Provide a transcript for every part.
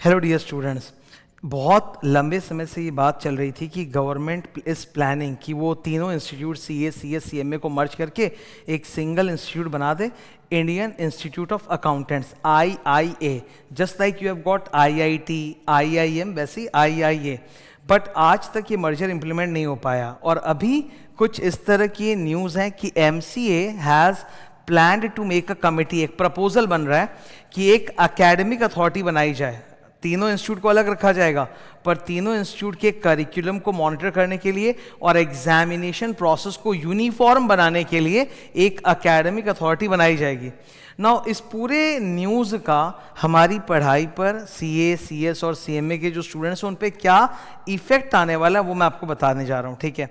Hello dear students, बहुत लंबे समय से ये बात चल रही थी कि गवर्नमेंट इस प्लानिंग कि वो तीनों इंस्टीट्यूट सीए, सीएस, सीएमए को मर्ज करके एक सिंगल इंस्टीट्यूट बना दे, Indian Institute of Accountants IIA। Just like you have got IIT, IIM, वैसे IIA। बट आज तक ये मर्जर इंप्लीमेंट नहीं हो पाया और अभी कुछ इस तरह की न्यूज़ हैं कि MCA has planned to make a committee, एक प्रपोजल बन रहा है कि एक एकेडमिक अथॉरिटी बनाई जाए। तीनों इंस्टीट्यूट को अलग रखा जाएगा पर तीनों इंस्टीट्यूट के करिकुलम को मॉनिटर करने के लिए और एग्जामिनेशन प्रोसेस को यूनिफॉर्म बनाने के लिए एक एकेडमिक अथॉरिटी बनाई जाएगी। नाउ इस पूरे न्यूज़ का हमारी पढ़ाई पर CA, CS और CMA के जो स्टूडेंट्स हैं उन पर क्या इफेक्ट आने वाला है वो मैं आपको बताने जा रहा हूँ। ठीक है,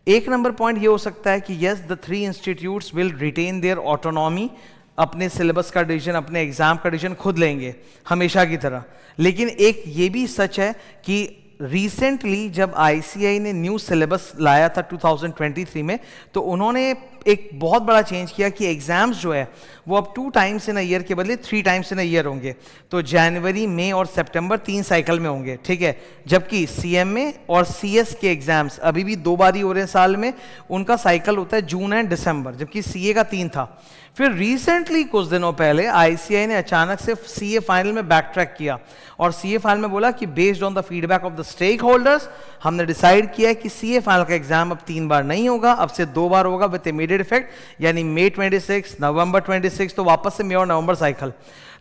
एक नंबर पॉइंट ये हो सकता है कि yes, the 3 institutes will retain their autonomy, अपने सिलेबस का डिसीजन, अपने एग्जाम का डिसीजन खुद लेंगे हमेशा की तरह। लेकिन एक ये भी सच है कि रिसेंटली जब ICAI ने न्यू सिलेबस लाया था 2023 में, तो उन्होंने एक बहुत बड़ा चेंज किया कि एग्जाम्स जो है वो अब 2 टाइम्स इन अ ईयर के बदले 3 टाइम्स इन अ ईयर होंगे। तो जनवरी, मई और सितंबर 3 साइकिल में होंगे। ठीक है, जबकि CMA और CS के एग्जाम्स अभी भी 2 बार ही हो रहे हैं साल में, उनका साइकिल होता है जून एंड दिसंबर, जबकि CA का 3 था। फिर रिसेंटली कुछ दिनों पहले ICAI ने अचानक से CA फाइनल में बैक ट्रैक किया और CA फाइनल में बोला कि based on the feedback of the stakeholders हमने डिसाइड किया है कि CA फाइनल का एग्जाम अब 3 बार नहीं होगा, अब से 2 बार होगा विद इमीडिएट इफेक्ट, यानी मई 26, नवंबर 26, तो वापस से मई और नवंबर साइकिल।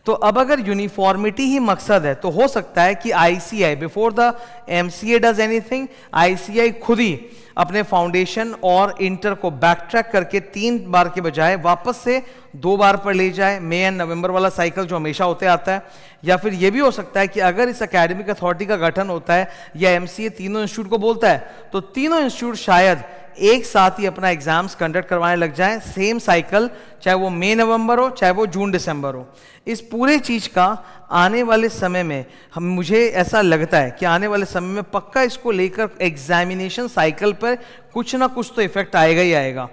तो अब अगर यूनिफॉर्मिटी ही मकसद है तो हो सकता है कि ICAI before the MCA does anything, ICAI खुद ही अपने फाउंडेशन और इंटर को बैक ट्रैक करके 3 बार के बजाय वापस से 2 बार पर ले जाए, मई एंड नवंबर वाला साइकिल जो हमेशा होते आता है। या फिर यह भी हो सकता है कि अगर इस एकेडमिक अथॉरिटी का गठन होता है या MCA तीनों इंस्टीट्यूट को बोलता है तो तीनों इंस्टीट्यूट शायद एक साथ ही अपना एग्जाम्स कंडक्ट करवाने लग जाएं, सेम साइकिल, चाहे वो मई नवंबर हो चाहे वो जून दिसंबर हो। इस पूरे चीज का आने वाले समय में मुझे ऐसा लगता है कि आने वाले समय में पक्का इसको लेकर एग्जामिनेशन साइकिल पर कुछ ना कुछ तो इफेक्ट आएगा ही आएगा।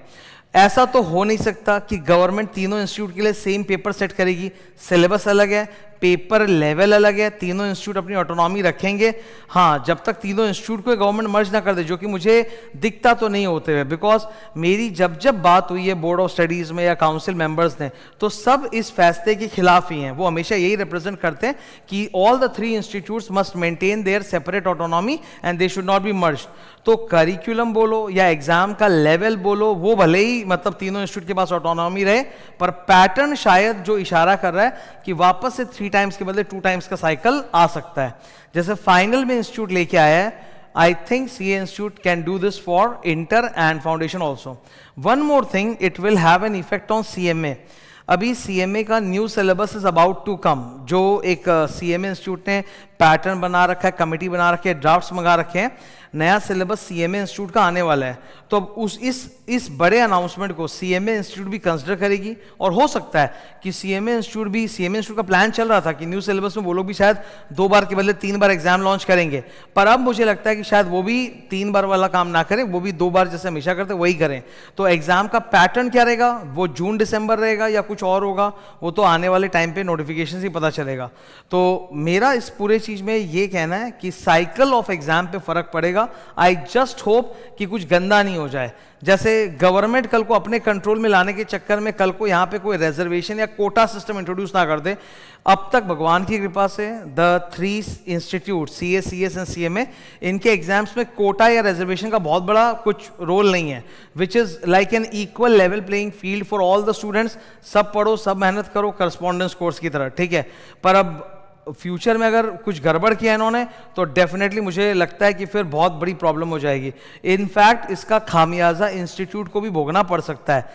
ऐसा तो हो नहीं सकता कि गवर्नमेंट तीनों इंस्टीट्यूट के लिए सेम पेपर सेट करेगी। सिलेबस अलग है, पेपर लेवल अलग है, तीनों इंस्टीट्यूट अपनी ऑटोनॉमी रखेंगे। हाँ, जब तक तीनों इंस्टीट्यूट को गवर्नमेंट मर्ज ना कर दे, जो कि मुझे दिखता तो नहीं होते हुए, बिकॉज मेरी जब बात हुई है बोर्ड ऑफ स्टडीज में या काउंसिल मेंबर्स ने, तो सब इस फैसले के खिलाफ ही हैं। वो हमेशा यही रिप्रेजेंट करते हैं कि all the 3 institutes must maintain their separate autonomy and they should not be मर्ज। तो करिकुलम बोलो या एग्जाम का लेवल बोलो, वो भले ही मतलब तीनों इंस्टीट्यूट के पास ऑटोनॉमी रहे, पर पैटर्न शायद जो इशारा कर रहा है कि वापस से 3 टाइम्स के बदले 2 टाइम्स का साइकिल आ सकता है। जैसे फाइनल में इंस्टीट्यूट लेके आया है, I think CA Institute can do this for inter and foundation also. One more thing, it will have an effect on CMA. अभी CMA का new syllabus is about to come, जो एक CMA institute ने pattern बना रखा है, committee बना रखी है, ड्राफ्ट्स मंगा रखे हैं, नया सिलेबस CMA इंस्टीट्यूट का आने वाला है। तो अब इस बड़े अनाउंसमेंट को CMA इंस्टीट्यूट भी कंसिडर करेगी और हो सकता है कि CMA इंस्टीट्यूट का प्लान चल रहा था कि न्यू सिलेबस में वो लोग भी शायद 2 बार के बदले 3 बार एग्जाम लॉन्च करेंगे, पर अब मुझे लगता है कि शायद वो भी 3 बार वाला काम ना करें, वो भी 2 बार जैसे हमेशा करते वही करें। तो एग्जाम का पैटर्न क्या रहेगा, वो जून दिसंबर रहेगा या कुछ और होगा, वो तो आने वाले टाइम पे नोटिफिकेशन से पता चलेगा। तो मेरा इस पूरे चीज में ये कहना है कि साइकिल ऑफ एग्जाम पे फर्क पड़ेगा। आई जस्ट होप कि कुछ गंदा नहीं हो जाए, जैसे गवर्नमेंट कल को अपने कंट्रोल में लाने के चक्कर में कल को यहां पे कोई रिजर्वेशन या कोटा सिस्टम इंट्रोड्यूस ना कर दे। अब तक भगवान की कृपा से the 3 institute CA, CS and CMA, इनके एग्जाम्स में कोटा या रिजर्वेशन का बहुत बड़ा कुछ रोल नहीं है, which is like an equal level playing field for all the students. सब पढ़ो, सब मेहनत करो, करस्पॉन्डेंस कोर्स की तरह। ठीक है, पर अब फ्यूचर में अगर कुछ गड़बड़ किया इन्होंने तो डेफिनेटली मुझे लगता है कि फिर बहुत बड़ी प्रॉब्लम हो जाएगी। इनफैक्ट इसका खामियाजा इंस्टीट्यूट को भी भोगना पड़ सकता है।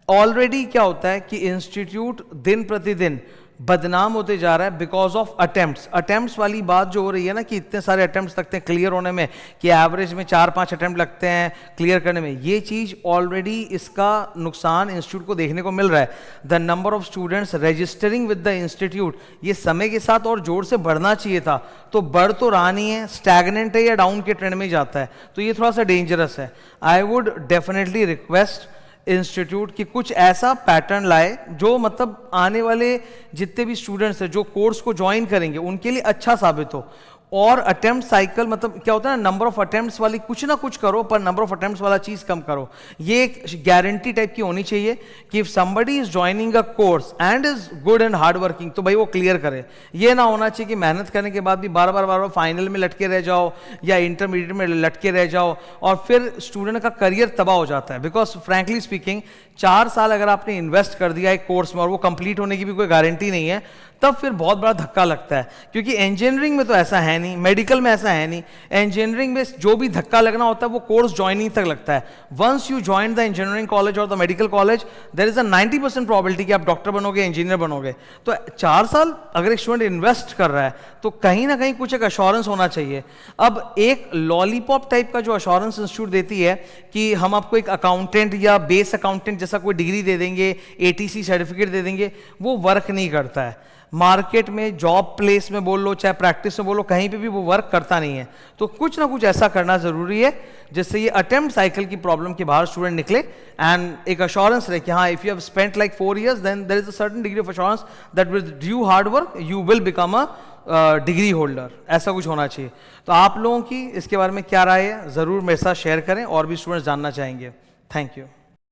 ऑलरेडी क्या होता है कि इंस्टीट्यूट दिन प्रतिदिन बदनाम होते जा रहा है बिकॉज ऑफ अटेम्प्ट्स वाली बात जो हो रही है ना, कि इतने सारे अटेम्प्ट्स लगते हैं क्लियर होने में, कि एवरेज में 4-5 अटेम्प्ट लगते हैं क्लियर करने में। ये चीज ऑलरेडी इसका नुकसान इंस्टीट्यूट को देखने को मिल रहा है। The number of students registering with the institute, ये समय के साथ और जोर से बढ़ना चाहिए था, तो बढ़ तो रहा नहीं है, स्टैग्नेंट है या डाउन के ट्रेंड में जाता है, तो ये थोड़ा सा डेंजरस है। I would definitely request institute कि कुछ ऐसा पैटर्न लाए जो मतलब आने वाले जितने भी स्टूडेंट्स हैं जो कोर्स को ज्वाइन करेंगे उनके लिए अच्छा साबित हो। और अटेम्प्ट साइकिल मतलब क्या होता है ना, नंबर ऑफ अटेम्प्ट्स वाली कुछ ना कुछ करो पर नंबर ऑफ अटेम्प्ट्स वाला चीज कम करो। ये एक गारंटी टाइप की होनी चाहिए कि if somebody is joining a course and is good and hard working तो भाई वो क्लियर करे। ये ना होना चाहिए कि मेहनत करने के बाद भी बार बार फाइनल में लटके रह जाओ या इंटरमीडिएट में लटके रह जाओ और फिर स्टूडेंट का करियर तबाह हो जाता है। बिकॉज फ्रैंकली स्पीकिंग 4 साल अगर आपने इन्वेस्ट कर दिया एक कोर्स में और वो कंप्लीट होने की भी कोई गारंटी नहीं है, तब फिर बहुत बड़ा धक्का लगता है। क्योंकि इंजीनियरिंग में तो ऐसा है नहीं, मेडिकल में ऐसा है नहीं। इंजीनियरिंग में जो भी धक्का लगना होता है वो कोर्स ज्वाइनिंग तक लगता है। Once you join the engineering college और the medical college there is a 90% probability कि आप डॉक्टर बनोगे, इंजीनियर बनोगे। तो 4 साल अगर एक स्टूडेंट इन्वेस्ट कर रहा है तो कहीं ना कहीं कुछ एक अश्योरेंस होना चाहिए। अब एक लॉलीपॉप टाइप का जो अश्योरेंस इंस्टीट्यूट देती है कि हम आपको एक अकाउंटेंट या बेस अकाउंटेंट जैसा कोई डिग्री दे देंगे, ATC सर्टिफिकेट दे देंगे, वो वर्क नहीं करता है। मार्केट में, जॉब प्लेस में बोल लो, चाहे प्रैक्टिस में बोलो, कहीं पे भी वो वर्क करता नहीं है। तो कुछ ना कुछ ऐसा करना जरूरी है जिससे ये अटेम्प्ट साइकिल की प्रॉब्लम के बाहर स्टूडेंट निकले एंड एक अश्योरेंस रहे कि हाँ, if you have spent like 4 years then there is a certain degree of assurance that with due hard work you will become a degree holder. ऐसा कुछ होना चाहिए। तो आप लोगों की इसके बारे में क्या राय है, जरूर मेरे साथ शेयर करें और भी स्टूडेंट्स जानना चाहेंगे। Thank you.